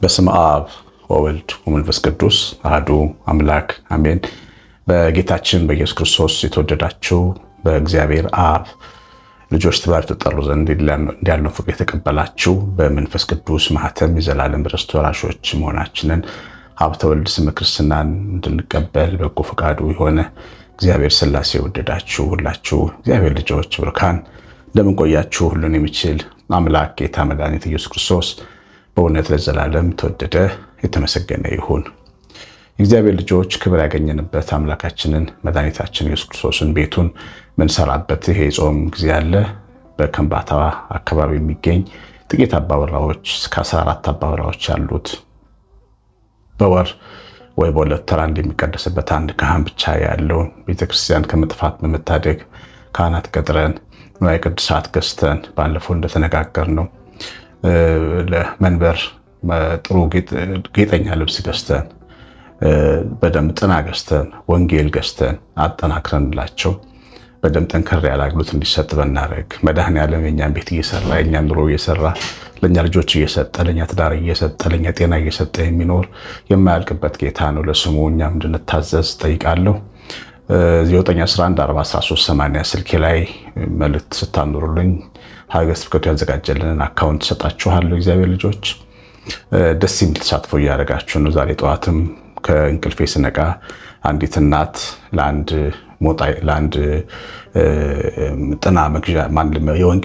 በስመ አብ ወወልድ ወመንፈስ ቅዱስ አሐዱ አምላክ አሜን። በጌታችን በኢየሱስ ክርስቶስ የተወደዳችሁ በእግዚአብሔር አብ ልጆች ተባርኩ ተጠሩ ዘንድ እንዲያልነው ፍቅር የተቀበላችሁ በመንፈስ ቅዱስ ማኅተም የዘላለም ርስት ወራሾች መሆናችንን ሀብተ ወልድ ስመ ክርስትናን እንድንቀበል በጎ ፈቃዱ የሆነ እግዚአብሔር ሥላሴ የወደዳችሁ ሁላችሁ እግዚአብሔር ልጆች ብሩካን እንደምን ቆያችሁ? ሁሉን የሚችል አምላክ ጌታ መድኃኒት ኢየሱስ ክርስቶስ በእውነት ለዘላለም ተወደደ የተመሰገነ ይሁን። የእግዚአብሔር ልጆች ክብር ያገኘንበት አምላካችንን መድኃኒታችን ኢየሱስ ክርስቶስን ቤቱን ምንሰራበት ይሄ የጾም ጊዜ አለ። በከምባታ አካባቢ የሚገኝ ጥቂት አባወራዎች እስከ 14 አባወራዎች ያሉት በወር ወይ በሁለት ተራ እንደሚቀደስበት አንድ ካህን ብቻ ያለው ቤተክርስቲያን ከመጥፋት በመታደግ ካህናት ቀጥረን ንዋየ ቅድሳት ገዝተን ባለፈው እንደተነጋገር ነው ለመንበር ጥሩ ጌጠኛ ልብስ ገዝተን በደንብ ጥና ገዝተን ወንጌል ገዝተን አጠናክረንላቸው በደንብ ጠንከር ያለ አገልግሎት እንዲሰጥ በናደርግ መድኃኔዓለም የኛን ቤት እየሰራ የኛን ኑሮ እየሰራ ለኛ ልጆች እየሰጠ ለኛ ትዳር እየሰጠ ለኛ ጤና እየሰጠ የሚኖር የማያልቅበት ጌታ ነው። ለስሙ እኛም እንድንታዘዝ ጠይቃለሁ። 9114138 ስልኬ ላይ መልእክት ስታኖሩልኝ ሀገረ ስብከቱ ያዘጋጀልንን አካውንት ሰጣችኋለሁ። እግዚአብሔር ልጆች ደስ የሚል ተሳትፎ እያደረጋችሁ ነው። ዛሬ ጠዋትም ከእንቅልፌ ስነቃ አንዲት እናት ለአንድ ጥና መግዣ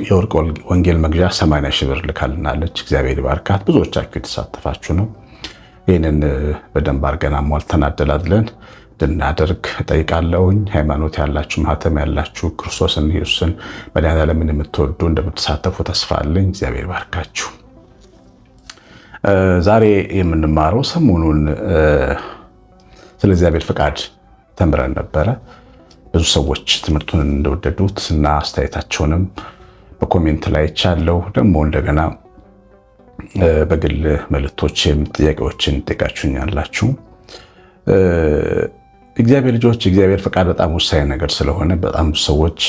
የወርቅ ወንጌል መግዣ 80 ሺህ ብር ልካልናለች። እግዚአብሔር ይባርካት። ብዙዎቻችሁ የተሳተፋችሁ ነው። ይህንን በደንብ አድርገን አሟልተን አደላድለን እንድናደርግ ጠይቃለሁኝ። ሃይማኖት ያላችሁ ማኅተም ያላችሁ ክርስቶስን ኢየሱስን መድኃኔዓለምን የምትወዱ እንደምትሳተፉ ተስፋ አለኝ። እግዚአብሔር ባርካችሁ። ዛሬ የምንማረው ሰሞኑን ስለ እግዚአብሔር ፈቃድ ተምረን ነበረ። ብዙ ሰዎች ትምህርቱን እንደወደዱት እና አስተያየታቸውንም በኮሜንት ላይ ቻለው። ደግሞ እንደገና በግል መልእክቶችም ጥያቄዎችን ጠይቃችሁኛላችሁ። እግዚአብሔር ልጆች የእግዚአብሔር ፈቃድ በጣም ወሳኝ ነገር ስለሆነ በጣም ብዙ ሰዎች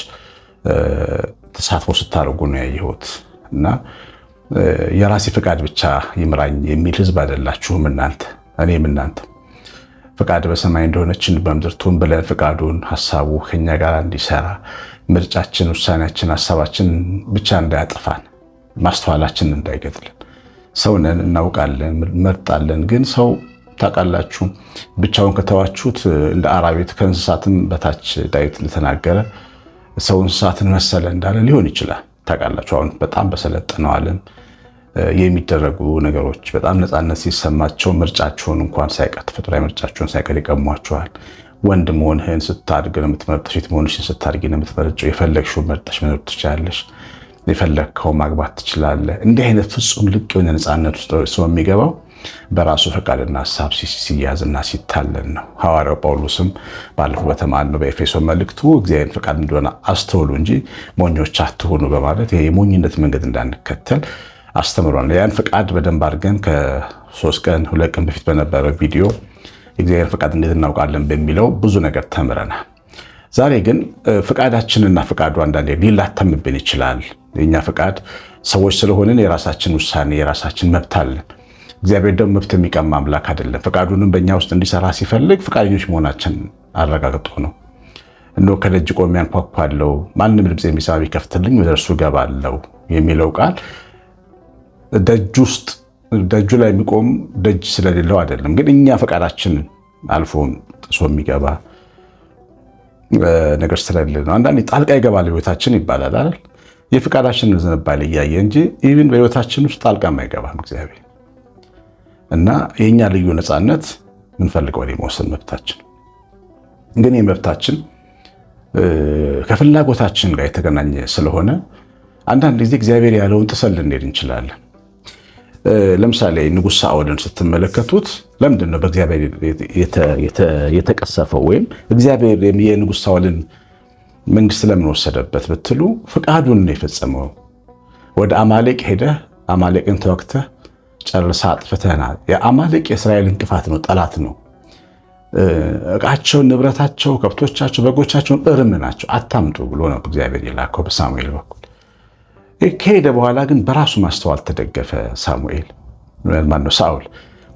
ተሳትፎ ስታደርጉ ነው ያየሁት እና የራሴ ፈቃድ ብቻ ይምራኝ የሚል ህዝብ አይደላችሁም እናንተ። እኔም እናንተ ፈቃድ በሰማይ እንደሆነች በምድር ትሁን ብለን ፈቃዱን ሐሳቡ ከኛ ጋር እንዲሰራ ምርጫችን፣ ውሳኔያችን፣ ሐሳባችን ብቻ እንዳያጠፋን ማስተዋላችን እንዳይገድልን። ሰውነን እናውቃለን፣ መርጣለን። ግን ሰው ታውቃላችሁ ብቻውን ከተዋችሁት እንደ አራዊት ከእንስሳትም በታች ዳዊት ለተናገረ ሰው እንስሳትን መሰለ እንዳለ ሊሆን ይችላል። ታውቃላችሁ አሁን በጣም በሰለጠነው ዓለም የሚደረጉ ነገሮች በጣም ነፃነት ሲሰማቸው ምርጫቸውን እንኳን ሳይቀር ተፈጥሯዊ ምርጫቸውን ሳይቀር ይቀሟቸዋል። ወንድ መሆንህን ስታድግ ነው የምትመርጠው፣ ሴት መሆንሽን ስታድጊ ነው የምትመርጨው። የፈለግሽውን መርጠሽ መኖር ትችላለሽ፣ የፈለግከው ማግባት ትችላለህ። እንዲህ አይነት ፍጹም ልቅ የሆነ ነፃነት ውስጥ ሰው የሚገባው በራሱ ፈቃድና ሐሳብ ሲያዝና ሲታለን ነው። ሐዋርያው ጳውሎስም ባለፈው በተማርነው በኤፌሶን መልእክቱ እግዚአብሔር ፈቃድ እንደሆነ አስተውሉ እንጂ ሞኞች አትሆኑ በማለት ይሄ የሞኝነት መንገድ እንዳንከተል አስተምሯል። ያን ፈቃድ በደንብ አድርገን ከ2 ቀን በፊት በነበረው ቪዲዮ የእግዚአብሔር ፈቃድ እንዴት እናውቃለን በሚለው ብዙ ነገር ተምረናል። ዛሬ ግን ፈቃዳችንና ፈቃዱ አንዳንዴ ሊላተምብን ይችላል። የኛ ፈቃድ ሰዎች ስለሆንን የራሳችን ውሳኔ የራሳችን መብት አለን። እግዚአብሔር ደግሞ መብት የሚቀማ አምላክ አይደለም። ፈቃዱንም በእኛ ውስጥ እንዲሰራ ሲፈልግ ፈቃደኞች መሆናችን አረጋግጦ ነው። እነሆ ከደጅ ቆሜ አንኳኳለሁ፣ ማንም ድምፄን ቢሰማ ቢከፍትልኝ ወደ እርሱ እገባለሁ የሚለው ቃል ደጁ ላይ የሚቆም ደጅ ስለሌለው አይደለም። ግን እኛ ፈቃዳችንን አልፎ ጥሶ የሚገባ ነገር ስለሌለ ነው። አንዳንዴ ጣልቃ ይገባል በሕይወታችን ይባላል አይደል? የፈቃዳችንን ዝንባሌ እያየ እንጂ ኢቭን በሕይወታችን ውስጥ ጣልቃም አይገባም እግዚአብሔር። እና የኛ ልዩ ነፃነት ምንፈልገው የመወሰን መብታችን ግን የመብታችን ከፍላጎታችን ጋር የተገናኘ ስለሆነ አንዳንድ ጊዜ እግዚአብሔር ያለውን ጥሰን ልንሄድ እንችላለን። ለምሳሌ ንጉሥ ሳኦልን ስትመለከቱት ለምንድን ነው በእግዚአብሔር የተቀሰፈው? ወይም እግዚአብሔር የንጉሥ ሳኦልን መንግስት ለምን ወሰደበት ብትሉ ፍቃዱን ነው የፈጸመው። ወደ አማሌቅ ሄደህ አማሌቅን ተወግተህ ጨርሳ አጥፍተናል። የአማሌቅ የእስራኤል እንቅፋት ነው፣ ጠላት ነው። ዕቃቸውን፣ ንብረታቸው፣ ከብቶቻቸው፣ በጎቻቸውን እርም ናቸው አታምጡ ብሎ ነው እግዚአብሔር የላከው በሳሙኤል በኩል። ከሄደ በኋላ ግን በራሱ ማስተዋል ተደገፈ። ሳኦል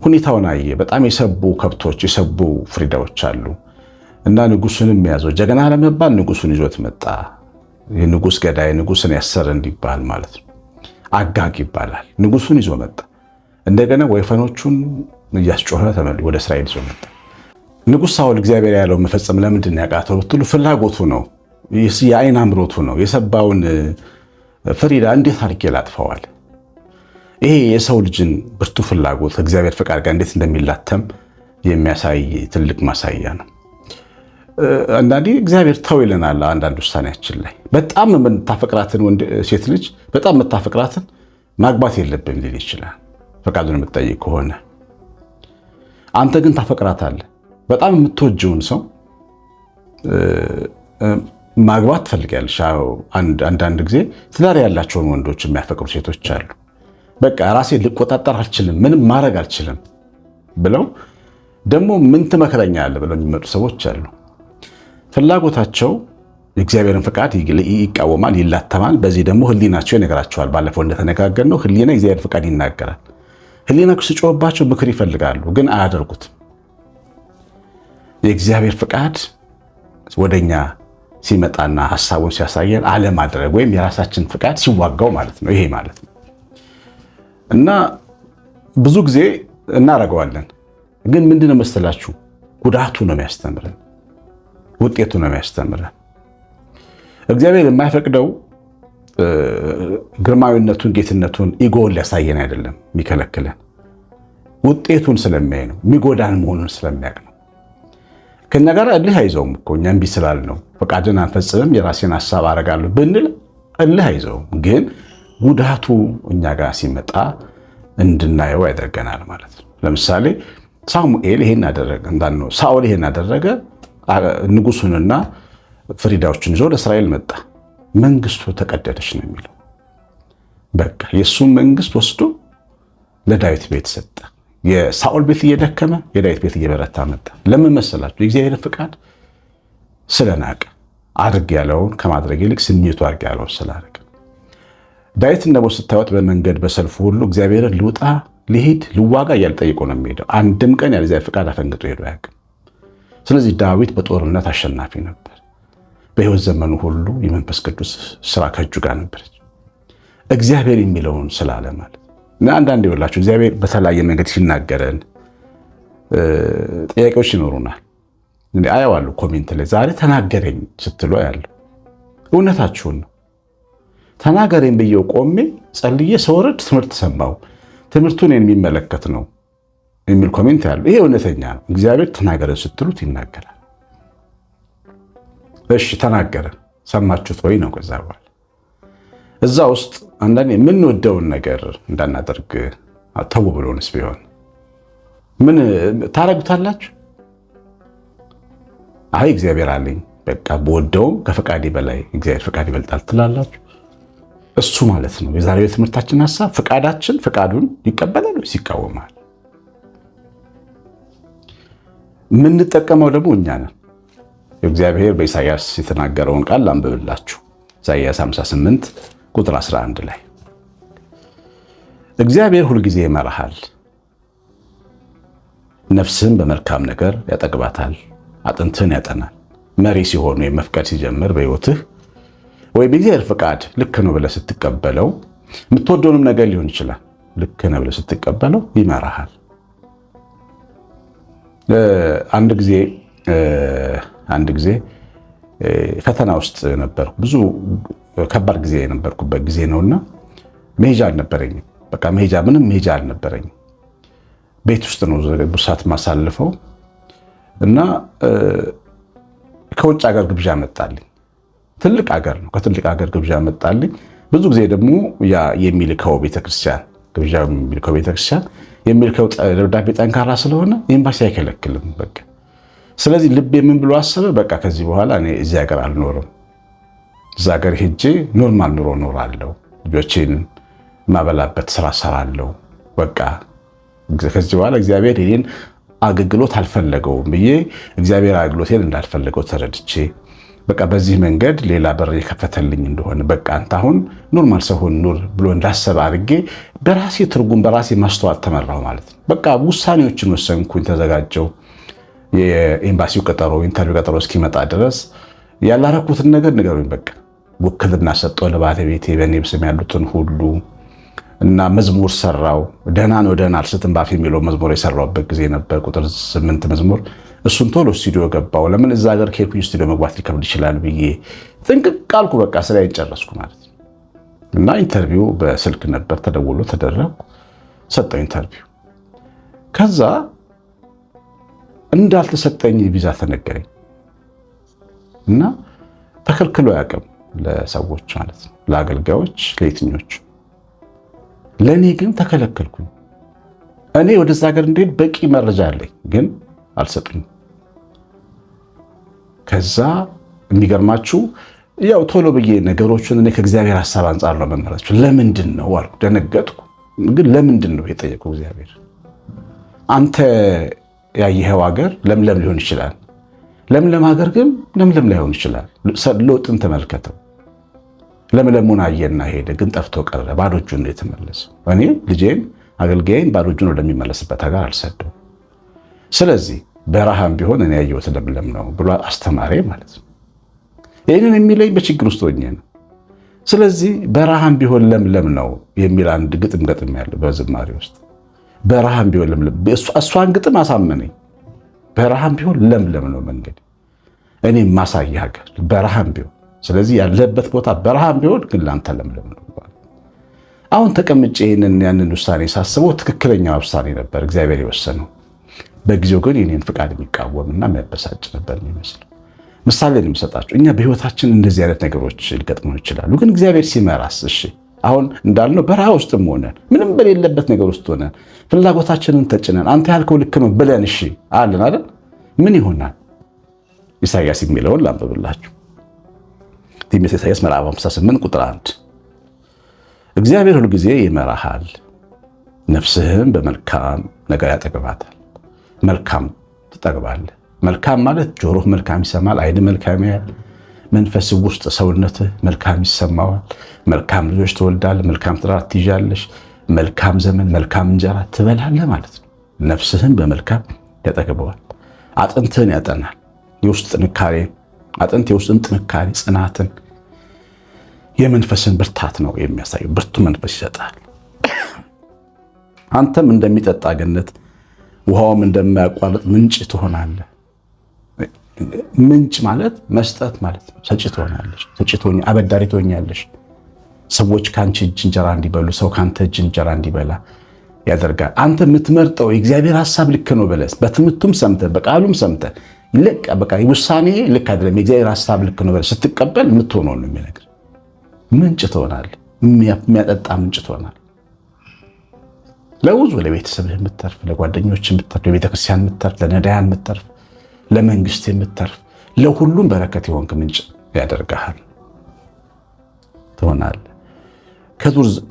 ሁኔታውን አየ። በጣም የሰቡ ከብቶች፣ የሰቡ ፍሪዳዎች አሉ እና ንጉሱንም ያዘው። ጀግና ለመባል ንጉሱን ይዞት መጣ። የንጉስ ገዳይ፣ ንጉስን ያሰረ እንዲባል ማለት ነው። አጋግ ይባላል። ንጉሱን ይዞ መጣ። እንደገና ወይፈኖቹን እያስጮኸ ወደ እስራኤል ይዞ መጣ። ንጉሥ ሳኦል እግዚአብሔር ያለው መፈጸም ለምንድን ያቃተው ብትሉ ፍላጎቱ ነው፣ የአይን አምሮቱ ነው። የሰባውን ፍሪዳ እንዴት አድርጌ ላጥፈዋል? ይሄ የሰው ልጅን ብርቱ ፍላጎት እግዚአብሔር ፈቃድ ጋር እንዴት እንደሚላተም የሚያሳይ ትልቅ ማሳያ ነው። አንዳንዴ እግዚአብሔር ተው ይለናል። አንዳንድ ውሳኔያችን ላይ በጣም የምታፈቅራትን ሴት ልጅ በጣም የምታፈቅራትን ማግባት የለብን ሊል ይችላል፣ ፈቃዱን የምትጠይቅ ከሆነ። አንተ ግን ታፈቅራታለህ። በጣም የምትወጂውን ሰው ማግባት ትፈልጊያለሽ። አንዳንድ ጊዜ ትዳር ያላቸውን ወንዶች የሚያፈቅሩ ሴቶች አሉ። በቃ ራሴን ልቆጣጠር አልችልም፣ ምንም ማድረግ አልችልም ብለው ደግሞ ምን ትመክረኛለህ ብለው የሚመጡ ሰዎች አሉ። ፍላጎታቸው የእግዚአብሔርን ፈቃድ ይቃወማል፣ ይላተማል። በዚህ ደግሞ ሕሊናቸው ይነግራቸዋል። ባለፈው እንደተነጋገርነው ሕሊና የእግዚአብሔር ፈቃድ ይናገራል። ሕሊናቸው ሲጮህባቸው ምክር ይፈልጋሉ፣ ግን አያደርጉትም። የእግዚአብሔር ፈቃድ ወደኛ ሲመጣና ሐሳቡን ሲያሳየን አለማድረግ ወይም የራሳችን ፈቃድ ሲዋጋው ማለት ነው። ይሄ ማለት ነው እና ብዙ ጊዜ እናደርገዋለን። ግን ምንድነው መሰላችሁ? ጉዳቱ ነው የሚያስተምረን፣ ውጤቱ ነው የሚያስተምረን። እግዚአብሔር የማይፈቅደው ግርማዊነቱን፣ ጌትነቱን፣ ኢጎውን ሊያሳየን አይደለም የሚከለክለን፣ ውጤቱን ስለሚያይ ነው፣ የሚጎዳን መሆኑን ስለሚያውቅ ነው። ከኛ ጋር እልህ አይዘውም እኮ እኛ እምቢ ስላል ነው ፈቃድን አንፈጽምም የራሴን ሐሳብ አደርጋለሁ ብንል እልህ አይዘውም። ግን ጉዳቱ እኛ ጋር ሲመጣ እንድናየው ያደርገናል ማለት ነው። ለምሳሌ ሳሙኤል ይሄን አደረገ፣ ሳኦል ይሄን አደረገ። ንጉሱንና ፍሪዳዎችን ይዞ ወደ እስራኤል መጣ። መንግስቱ ተቀደደች ነው የሚለው። በቃ የእሱም መንግስት ወስዶ ለዳዊት ቤት ሰጠ። የሳኦል ቤት እየደከመ የዳዊት ቤት እየበረታ መጣ። ለምን መሰላችሁ? የእግዚአብሔር ፍቃድ ስለናቀ፣ አድርግ ያለውን ከማድረግ ይልቅ ስሜቱ አድርግ ያለውን ስላደረገ። ዳዊትን ደግሞ ስታዩት በመንገድ በሰልፉ ሁሉ እግዚአብሔርን ልውጣ፣ ልሂድ፣ ልዋጋ እያልጠይቆ ነው የሚሄደው። አንድም ቀን ያለ እግዚአብሔር ፍቃድ አፈንግጦ ሄዶ አያውቅም። ስለዚህ ዳዊት በጦርነት አሸናፊ ነበር። በሕይወት ዘመኑ ሁሉ የመንፈስ ቅዱስ ስራ ከእጁ ጋር ነበረች። እግዚአብሔር የሚለውን ስላለ ማለት እና አንዳንድ ይወላችሁ እግዚአብሔር በተለያየ መንገድ ሲናገረን ጥያቄዎች ይኖሩናል። አየዋለሁ ኮሜንት ላይ ዛሬ ተናገረኝ ስትሉ ያለው እውነታችሁን ነው። ተናገረኝ ብዬው ቆሜ ጸልዬ ሰወረድ ትምህርት ሰማው፣ ትምህርቱን የሚመለከት ነው የሚል ኮሜንት ያለው ይሄ እውነተኛ ነው። እግዚአብሔር ተናገረን ስትሉት ይናገራል። እሺ ተናገረን፣ ሰማችሁት ወይ ነው። ከዛ በኋላ እዛ ውስጥ አንዳንዴ የምንወደውን ነገር እንዳናደርግ ተው ብሎንስ ቢሆን ምን ታረጉታላችሁ? አይ እግዚአብሔር አለኝ በቃ በወደውም ከፈቃዴ በላይ እግዚአብሔር ፈቃድ ይበልጣል ትላላችሁ። እሱ ማለት ነው የዛሬው ትምህርታችን ሐሳብ። ፈቃዳችን ፈቃዱን ይቀበላል ወይስ ይቃወማል? የምንጠቀመው ደግሞ እኛ ነን። እግዚአብሔር በኢሳይያስ የተናገረውን ቃል ላንብብላችሁ። ኢሳይያስ 58 ቁጥር 11 ላይ እግዚአብሔር ሁልጊዜ ይመራሃል፣ ነፍስህን በመልካም ነገር ያጠግባታል፣ አጥንትህን ያጠናል። መሪ ሲሆን ወይም መፍቀድ ሲጀምር በሕይወትህ ወይም የእግዚአብሔር ፈቃድ ልክ ነው ብለህ ስትቀበለው፣ የምትወደውንም ነገር ሊሆን ይችላል፣ ልክ ነው ብለህ ስትቀበለው ይመራሃል። አንድ ጊዜ ፈተና ውስጥ ነበርኩ። ብዙ ከባድ ጊዜ የነበርኩበት ጊዜ ነውና መሄጃ አልነበረኝም። በቃ ምንም መሄጃ አልነበረኝም። ቤት ውስጥ ነው ሰዓት ማሳልፈው እና ከውጭ ሀገር ግብዣ መጣልኝ። ትልቅ ሀገር ነው። ከትልቅ ሀገር ግብዣ መጣልኝ። ብዙ ጊዜ ደግሞ ያ የሚልከው ቤተክርስቲያን ግብዣ የሚልከው ቤተክርስቲያን የሚልከው ደብዳቤ ጠንካራ ስለሆነ ኤምባሲ አይከለክልም። በቃ ስለዚህ ልቤ ምን ብሎ አሰበ፣ በቃ ከዚህ በኋላ እኔ እዚህ ሀገር አልኖርም፣ እዛ ሀገር ሄጄ ኖርማል ኑሮ እኖራለሁ፣ ልጆቼን ማበላበት ስራ ሰራለሁ። በቃ ከዚህ በኋላ እግዚአብሔር እኔን አገልግሎት አልፈለገውም ብዬ እግዚአብሔር አገልግሎቴን እንዳልፈለገው ተረድቼ በቃ በዚህ መንገድ ሌላ በር የከፈተልኝ እንደሆነ በቃ አንተ አሁን ኖርማል ሰው ሁን ኑር ብሎ እንዳሰብ አድርጌ በራሴ ትርጉም በራሴ ማስተዋል ተመራሁ ማለት ነው። በቃ ውሳኔዎችን ወሰንኩኝ፣ ተዘጋጀው። የኤምባሲው ቀጠሮ ኢንተርቪው ቀጠሮ እስኪመጣ ድረስ ያላረኩትን ነገር ንገሩኝ። በቃ ውክልና ሰጠው ለባለቤቴ በእኔ ስም ያሉትን ሁሉ እና መዝሙር ሰራው። ደህና ነው ደህና አልስትም ባፍ የሚለው መዝሙር የሰራውበት ጊዜ ነበር። ቁጥር 8 መዝሙር እሱን ቶሎ ስቱዲዮ ገባው። ለምን እዛ ሀገር ከሄድኩኝ ስቱዲዮ መግባት ሊከብድ ይችላል ብዬ ጥንቅቅ አልኩ። በቃ ስራዬን ጨረስኩ ማለት ነው። እና ኢንተርቪው በስልክ ነበር ተደውሎ ተደረኩ፣ ሰጠው ኢንተርቪው። ከዛ እንዳልተሰጠኝ ቪዛ ተነገረኝ እና ተከልክሎ አያውቅም ለሰዎች ማለት ነው፣ ለአገልጋዮች ለየትኞቹ። ለእኔ ግን ተከለከልኩኝ። እኔ ወደዛ ሀገር እንድሄድ በቂ መረጃ አለኝ፣ ግን አልሰጡኝም። ከዛ የሚገርማችሁ ያው ቶሎ ብዬ ነገሮችን እኔ ከእግዚአብሔር ሐሳብ አንጻር ነው መመራቸው። ለምንድን ነው አልኩ፣ ደነገጥኩ። ግን ለምንድን ነው የጠየቀው እግዚአብሔር? አንተ ያየኸው ሀገር ለምለም ሊሆን ይችላል፣ ለምለም ሀገር ግን ለምለም ላይሆን ይችላል። ሎጥን ተመልከተው። ለምለሙን አየና ሄደ፣ ግን ጠፍቶ ቀረ። ባዶ እጁን ነው የተመለሰው። እኔ ልጄን አገልጋይን ባዶ እጁን ወደሚመለስበት ሀገር አልሰደው። ስለዚህ በረሃም ቢሆን እኔ ያየሁት ለምለም ነው ብሎ አስተማሪ ማለት ነው። ይህንን የሚለኝ በችግር ውስጥ ሆኜ ነው። ስለዚህ በረሃም ቢሆን ለምለም ነው የሚል አንድ ግጥም ገጥም ያለ በዝማሬ ውስጥ በረሃም ቢሆን ለምለም፣ እሷን ግጥም አሳመነኝ። በረሃም ቢሆን ለምለም ነው መንገድ፣ እኔ ማሳይ ሀገር በረሃም ቢሆን። ስለዚህ ያለበት ቦታ በረሃም ቢሆን ግን ላንተ ለምለም ነው። አሁን ተቀምጬ ያንን ውሳኔ ሳስበው ትክክለኛ ውሳኔ ነበር እግዚአብሔር የወሰነው። በጊዜው ግን የኔን ፍቃድ የሚቃወምና የሚያበሳጭ ነበር የሚመስለው። ምሳሌ ነው የምሰጣችሁ። እኛ በህይወታችን እንደዚህ አይነት ነገሮች ሊገጥሙን ይችላሉ። ግን እግዚአብሔር ሲመራስ እሺ፣ አሁን እንዳልነው በረሃ ውስጥም ሆነን ምንም በሌለበት ነገር ውስጥ ሆነን ፍላጎታችንን ተጭነን አንተ ያልከው ልክ ነው ብለን እሺ አለን አይደል? ምን ይሆናል? ኢሳይያስ የሚለውን ላንብብላችሁ። ትንቢተ ኢሳይያስ ምዕራፍ 58 ቁጥር 1 እግዚአብሔር ሁሉ ጊዜ ይመራሃል፣ ነፍስህም በመልካም ነገር ያጠግባታል። መልካም ትጠግባለህ። መልካም ማለት ጆሮህ መልካም ይሰማል፣ አይን መልካም ያያል፣ መንፈስ ውስጥ ሰውነትህ መልካም ይሰማዋል። መልካም ልጆች ትወልዳለህ፣ መልካም ትዳር ትይዣለሽ፣ መልካም ዘመን መልካም እንጀራ ትበላለህ ማለት ነው። ነፍስህን በመልካም ያጠግበዋል። አጥንትህን ያጠናል። የውስጥ ጥንካሬ አጥንት የውስጥን ጥንካሬ ጽናትን የመንፈስን ብርታት ነው የሚያሳየው። ብርቱ መንፈስ ይሰጣል። አንተም እንደሚጠጣ ገነት ውሃውም እንደማያቋርጥ ምንጭ ትሆናለህ። ምንጭ ማለት መስጠት ማለት ነው። ሰጪ ትሆናለሽ። አበዳሪ ትሆኛለሽ። ሰዎች ከአንቺ እጅ እንጀራ እንዲበሉ፣ ሰው ከአንተ እጅ እንጀራ እንዲበላ ያደርጋል። አንተ የምትመርጠው የእግዚአብሔር ሐሳብ ልክ ነው ብለህ በትምህርቱም ሰምተህ በቃሉም ሰምተህ በቃ ውሳኔ ልክ አይደለም የእግዚአብሔር ሐሳብ ልክ ነው ብለህ ስትቀበል የምትሆነው ነው የሚነግርህ። ምንጭ ትሆናለህ። የሚያጠጣ ምንጭ ትሆናለህ። ለብዙ ለቤተሰብህ የምትተርፍ፣ ለጓደኞች የምትተርፍ፣ ለቤተክርስቲያን የምትተርፍ፣ ለነዳያን የምትተርፍ፣ ለመንግስት የምትተርፍ፣ ለሁሉም በረከት የሆንክ ምንጭ ያደርግሃል ትሆናለህ።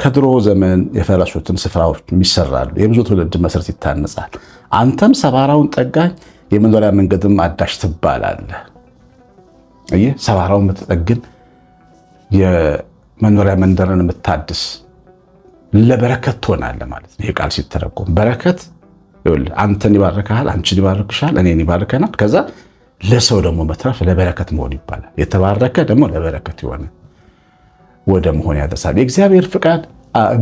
ከድሮ ዘመን የፈረሱትን ስፍራዎች ይሰራሉ፣ የብዙ ትውልድ መሰረት ይታነጻል። አንተም ሰባራውን ጠጋኝ የመኖሪያ መንገድም አዳሽ ትባላለህ። አየህ፣ ሰባራውን የምትጠግን የመኖሪያ መንደርን የምታድስ ለበረከት ትሆናለህ ማለት ነው። ይሄ ቃል ሲተረጎም በረከት ይኸውልህ፣ አንተን ይባርክሃል፣ አንቺን ይባርክሻል፣ እኔን ይባርከናል። ከዛ ለሰው ደግሞ መትረፍ ለበረከት መሆን ይባላል። የተባረከ ደግሞ ለበረከት የሆነ ወደ መሆን ያደርሳል። የእግዚአብሔር ፍቃድ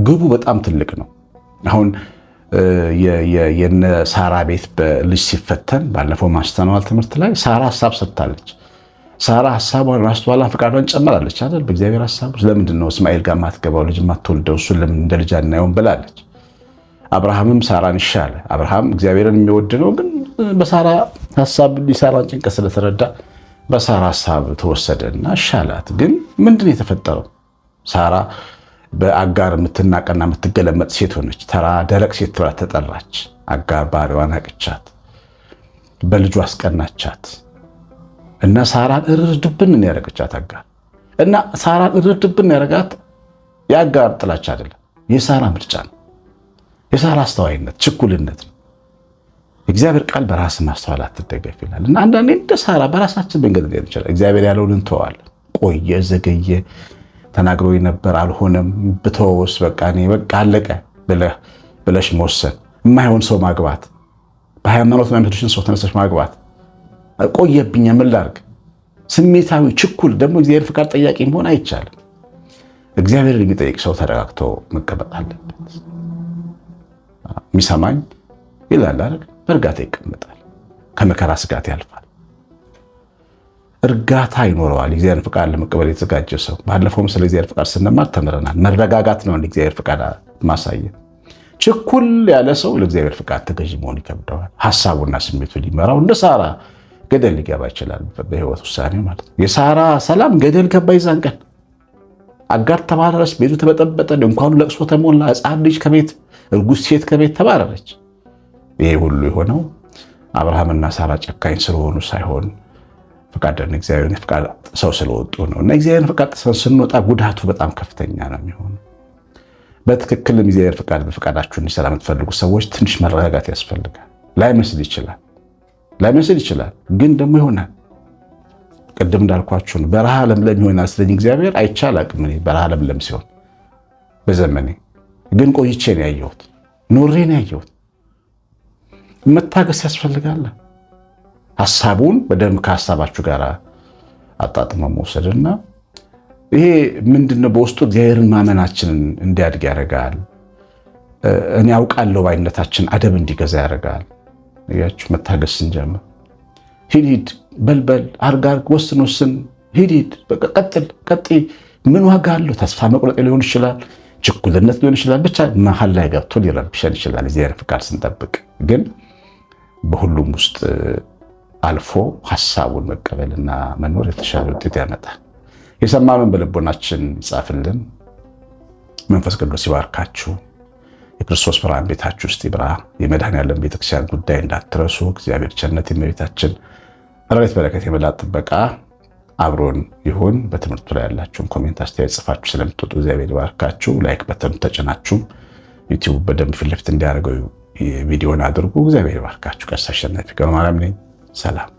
ግቡ በጣም ትልቅ ነው። አሁን የነ ሳራ ቤት በልጅ ሲፈተን ባለፈው ማስተዋል ትምህርት ላይ ሳራ ሐሳብ ሰጥታለች። ሳራ ሐሳቧን ማስተዋላ ፍቃዷን ጨምራለች አይደል? በእግዚአብሔር ሐሳብ ለምንድን ነው እስማኤል ጋር ማትገባው ልጅ ማትወልደው እሱን ለምን እንደ ልጅ አናየውም ብላለች። አብርሃምም ሳራን ይሻለ። አብርሃም እግዚአብሔርን የሚወድ ነው፣ ግን በሳራ ሐሳብ ሊሳራን ጭንቀት ስለተረዳ በሳራ ሐሳብ ተወሰደና ይሻላት። ግን ምንድን ነው የተፈጠረው? ሳራ በአጋር የምትናቀና የምትገለመጥ ሴት ሆነች። ተራ ደረቅ ሴት ብላ ተጠራች። አጋር ባሪዋን አቅቻት፣ በልጁ አስቀናቻት እና ሳራን እርድብን ያደረገቻት አጋር። እና ሳራን እርድብን ያደረጋት የአጋር ጥላቻ አይደለም፣ የሳራ ምርጫ ነው። የሳራ አስተዋይነት፣ ችኩልነት ነው። እግዚአብሔር ቃል በራስ ማስተዋል አትደገፍ ይላል እና አንዳንዴ እንደ ሳራ በራሳችን መንገድ ሊሆን ይችላል። እግዚአብሔር ያለውን እንተዋለን። ቆየ፣ ዘገየ፣ ተናግሮ ነበር አልሆነም፣ ብተወውስ በቃ አለቀ ብለሽ መወሰን፣ የማይሆን ሰው ማግባት፣ በሃይማኖት ማይመቶችን ሰው ተነስተሽ ማግባት፣ ቆየብኝ ምን ላድርግ፣ ስሜታዊ ችኩል ደግሞ እግዚአብሔር ፍቃድ ጠያቂ መሆን አይቻልም። እግዚአብሔር የሚጠይቅ ሰው ተረጋግቶ መቀመጥ አለበት። የሚሰማኝ ይላል አይደል? በእርጋታ ይቀመጣል። ከመከራ ስጋት ያልፋል። እርጋታ ይኖረዋል። እግዚአብሔር ፍቃድ ለመቀበል የተዘጋጀ ሰው። ባለፈውም ስለ እግዚአብሔር ፍቃድ ስንማር ተምረናል። መረጋጋት ነው እግዚአብሔር ፍቃድ ማሳየ። ችኩል ያለ ሰው ለእግዚአብሔር ፍቃድ ተገዥ መሆን ይከብደዋል። ሐሳቡና ስሜቱ ሊመራው እንደ ሳራ ገደል ሊገባ ይችላል። በህይወት ውሳኔ ማለት ነው። የሳራ ሰላም ገደል ገባ። ይዛን ቀን አጋር ተባረረች። ቤቱ ተበጠበጠ። ድንኳኑ ለቅሶ ተሞላ። ሕፃን ልጅ ከቤት እርጉዝ ሴት ከቤት ተባረረች። ይሄ ሁሉ የሆነው አብርሃምና ሳራ ጨካኝ ስለሆኑ ሳይሆን ፈቃደን እግዚአብሔርን ፍቃድ ሰው ስለወጡ ነው። እና እግዚአብሔርን ፍቃድ ስንወጣ ጉዳቱ በጣም ከፍተኛ ነው የሚሆነው። በትክክልም እግዚአብሔር ፍቃድ በፍቃዳችሁ እንዲሰራ የምትፈልጉ ሰዎች ትንሽ መረጋጋት ያስፈልጋል። ላይመስል ይችላል፣ ግን ደግሞ ይሆናል። ቅድም እንዳልኳችሁ ነው። በረሃ ለምለም ይሆናል ስለኝ እግዚአብሔር አይቻል አቅም በረሃ ለምለም ሲሆን በዘመኔ ግን ቆይቼ ነው ያየሁት፣ ኖሬ ነው ያየሁት። መታገስ ያስፈልጋል። ሐሳቡን በደንብ ከሐሳባችሁ ጋር አጣጥሞ መውሰድና ይሄ ምንድነው በውስጡ እግዚአብሔርን ማመናችንን እንዲያድግ ያደርጋል። እኔ ያውቃለሁ ባይነታችን አደብ እንዲገዛ ያደርጋል። ያችሁ መታገስ ስንጀምር ሂድ በልበል አርጋርግ ወስን ሂድ በቃ ቀጥል ምን ዋጋ አለው? ተስፋ መቁረጥ ሊሆን ይችላል፣ ችኩልነት ሊሆን ይችላል። ብቻ መሀል ላይ ገብቶ ሊረብሸን ይችላል። እግዚአብሔር ፍቃድ ስንጠብቅ ግን በሁሉም ውስጥ አልፎ ሐሳቡን መቀበልና መኖር የተሻለ ውጤት ያመጣል። የሰማነውን በልቦናችን ይጻፍልን። መንፈስ ቅዱስ ይባርካችሁ። የክርስቶስ ብርሃን ቤታችሁ ውስጥ ይብራ። የመድኃኔዓለም ቤተክርስቲያን ጉዳይ እንዳትረሱ። እግዚአብሔር ቸርነት የእመቤታችን ረድኤት በረከት የመላ ጥበቃ አብሮን ይሁን። በትምህርቱ ላይ ያላችሁን ኮሜንት አስተያየት ጽፋችሁ ስለምትወጡ እግዚአብሔር ይባርካችሁ። ላይክ በተኑ ተጭናችሁ ዩቲዩብ በደንብ ፊት ለፊት እንዲያደርገው ቪዲዮን አድርጉ። እግዚአብሔር ይባርካችሁ። ቀሲስ አሸናፊ ገብረማርያም ነኝ። ሰላም